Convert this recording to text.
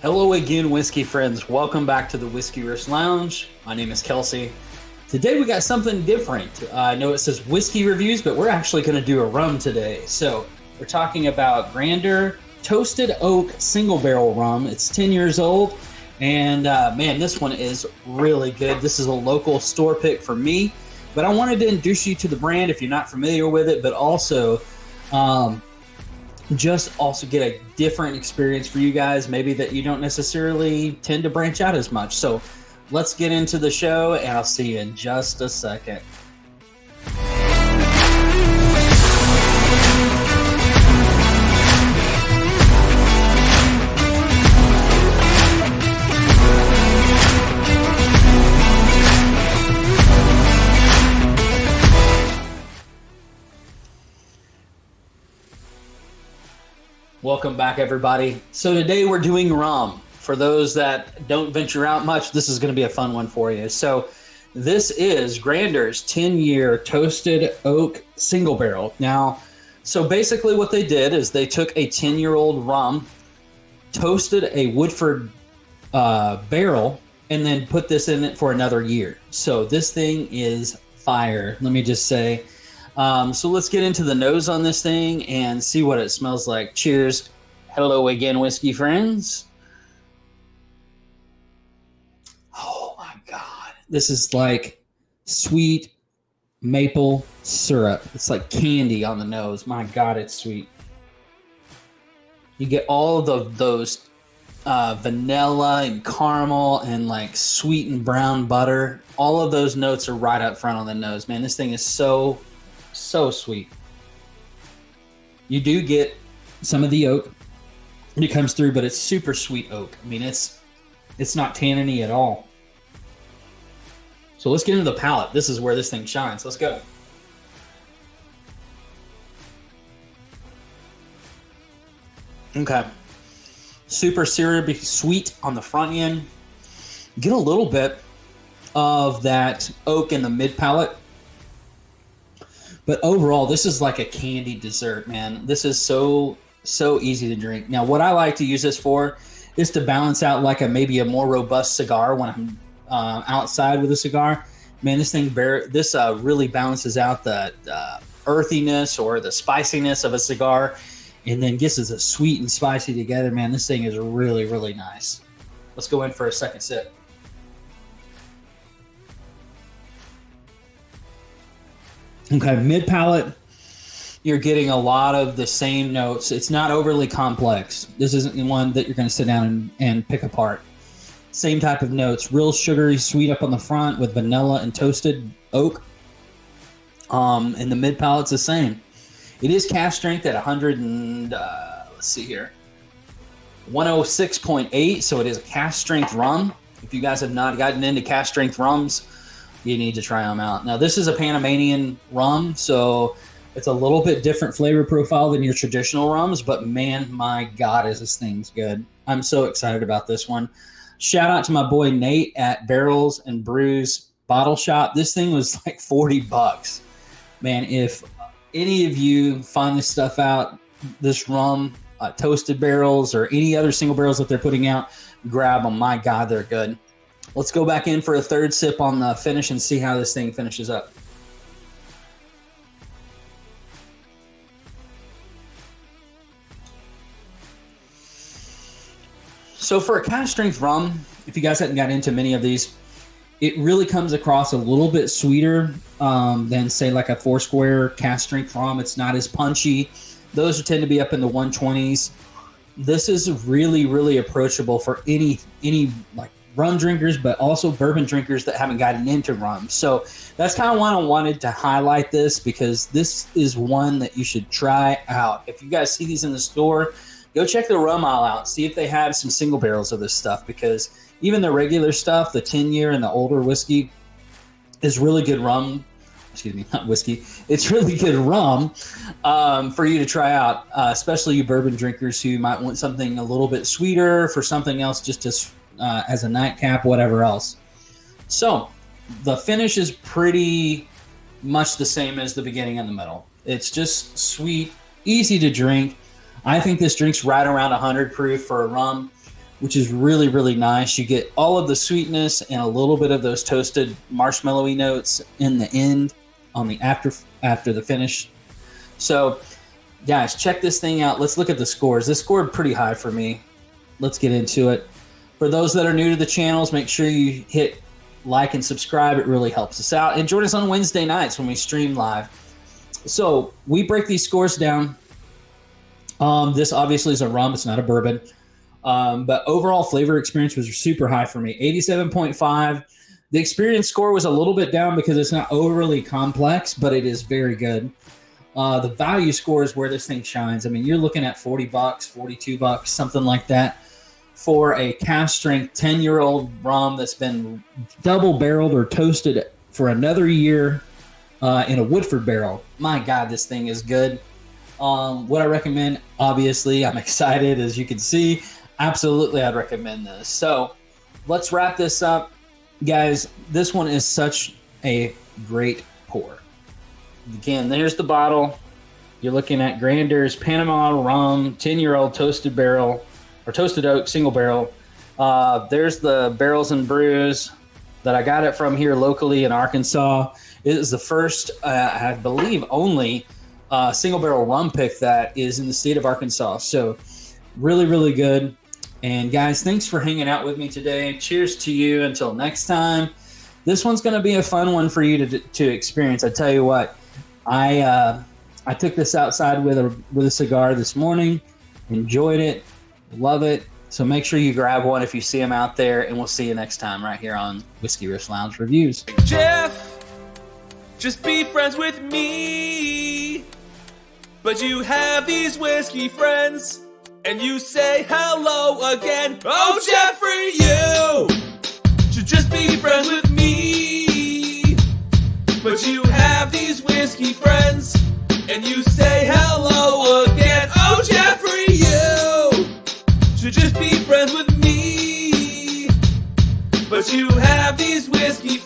Hello again, whiskey friends. Welcome back to the Whiskey Wrist Lounge. My name is Kelsey. Today we got something different. I know it says whiskey reviews, but we're actually going to do a rum today. So we're talking about Grander Toasted Oak Single Barrel Rum. It's 10 years old, and man, this one is really good. This is a local store pick for me, but I wanted to introduce you to the brand if you're not familiar with it, but also just also get a different experience for you guys, maybe that you don't necessarily tend to branch out as much. So let's get into the show, and I'll see you in just a second. Welcome back, everybody. So today we're doing rum. For those that don't venture out much, this is going to be a fun one for you. So this is Grander's 10-year Toasted Oak Single Barrel. Now, so basically what they did is they took a 10-year-old rum, toasted a Woodford barrel, and then put this in it for another year. So this thing is fire, let me just say. So let's get into the nose on this thing and see what it smells like. Cheers. Hello again, whiskey friends. Oh my God. This is like sweet maple syrup. It's like candy on the nose. My God, it's sweet. You get all of those vanilla and caramel and like sweet and brown butter. All of those notes are right up front on the nose. Man, this thing is so sweet. You do get some of the oak when it comes through, but it's super sweet oak. I mean, it's not tanniny at all. So let's get into the palate. This is where this thing shines. Let's go. Okay. Super syrupy, sweet on the front end. Get a little bit of that oak in the mid palate. But overall, this is like a candy dessert, man. This is so easy to drink. Now, what I like to use this for is to balance out like maybe a more robust cigar when I'm outside with a cigar. Man, this thing really balances out the earthiness or the spiciness of a cigar, and then gets us a sweet and spicy together. Man, this thing is really, really nice. Let's go in for a second sip. Okay, mid palate, you're getting a lot of the same notes. It's not overly complex. This isn't one that you're going to sit down and pick apart. Same type of notes, real sugary sweet up on the front with vanilla and toasted oak. And the mid palate's the same. It is cask strength at 106.8, so it is a cask strength rum. If you guys have not gotten into cask strength rums, you need to try them out. Now, this is a Panamanian rum, so it's a little bit different flavor profile than your traditional rums, but man, my God, is this thing's good. I'm so excited about this one. Shout out to my boy Nate at Barrels and Brews Bottle Shop. This thing was like $40. Man, if any of you find this stuff out, this rum, toasted barrels, or any other single barrels that they're putting out, grab them. My God, they're good. Let's go back in for a third sip on the finish and see how this thing finishes up. So for a cask strength rum, if you guys hadn't got into many of these, it really comes across a little bit sweeter than, say, like a Foursquare cask strength rum. It's not as punchy. Those tend to be up in the 120s. This is really, really approachable for any like rum drinkers, but also bourbon drinkers that haven't gotten into rum. So that's kind of why I wanted to highlight this, because this is one that you should try out. If you guys see these in the store, go check the rum aisle out. See if they have some single barrels of this stuff, because even the regular stuff, the 10-year and the older whiskey, is really good rum. Excuse me, not whiskey. It's really good rum for you to try out, especially you bourbon drinkers who might want something a little bit sweeter for something else, just as a nightcap, whatever else. So the finish is pretty much the same as the beginning and the middle. It's just sweet, easy to drink. I think this drink's right around 100 proof for a rum. which is really, really nice. You get all of the sweetness and a little bit of those toasted marshmallowy notes in the end on the after the finish. So, guys, check this thing out. Let's look at the scores. This scored pretty high for me. Let's get into it. For those that are new to the channels, make sure you hit like and subscribe. It really helps us out. And join us on Wednesday nights when we stream live. So we break these scores down. This obviously is a rum. It's not a bourbon. But overall flavor experience was super high for me. 87.5. The experience score was a little bit down because it's not overly complex, but it is very good. The value score is where this thing shines. I mean, you're looking at $40, $42, something like that for a cask strength 10-year-old rum that's been double barreled or toasted for another year in a Woodford barrel. My God, this thing is good. What I recommend, obviously, I'm excited, as you can see. Absolutely, I'd recommend this. So let's wrap this up. Guys, this one is such a great pour. Again, there's the bottle. You're looking at Grander's Panama Rum, 10-year-old toasted barrel, or toasted oak, single barrel. There's the barrels and brews that I got it from here locally in Arkansas. It is the first, I believe, only single barrel rum pick that is in the state of Arkansas. So really, really good. And guys, thanks for hanging out with me today. Cheers to you. Until next time. This one's going to be a fun one for you to experience. I tell you what, I took this outside with a cigar this morning. Enjoyed it. Love it. So make sure you grab one if you see them out there, and we'll see you next time right here on Whiskey Riffs Lounge Reviews. Jeff, just be friends with me. But you have these whiskey friends, and you say hello again. Oh, Jeffrey, you should just be friends with me. But you have these whiskey friends, and you say hello again. Oh, Jeffrey, you should just be friends with me. But you have these whiskey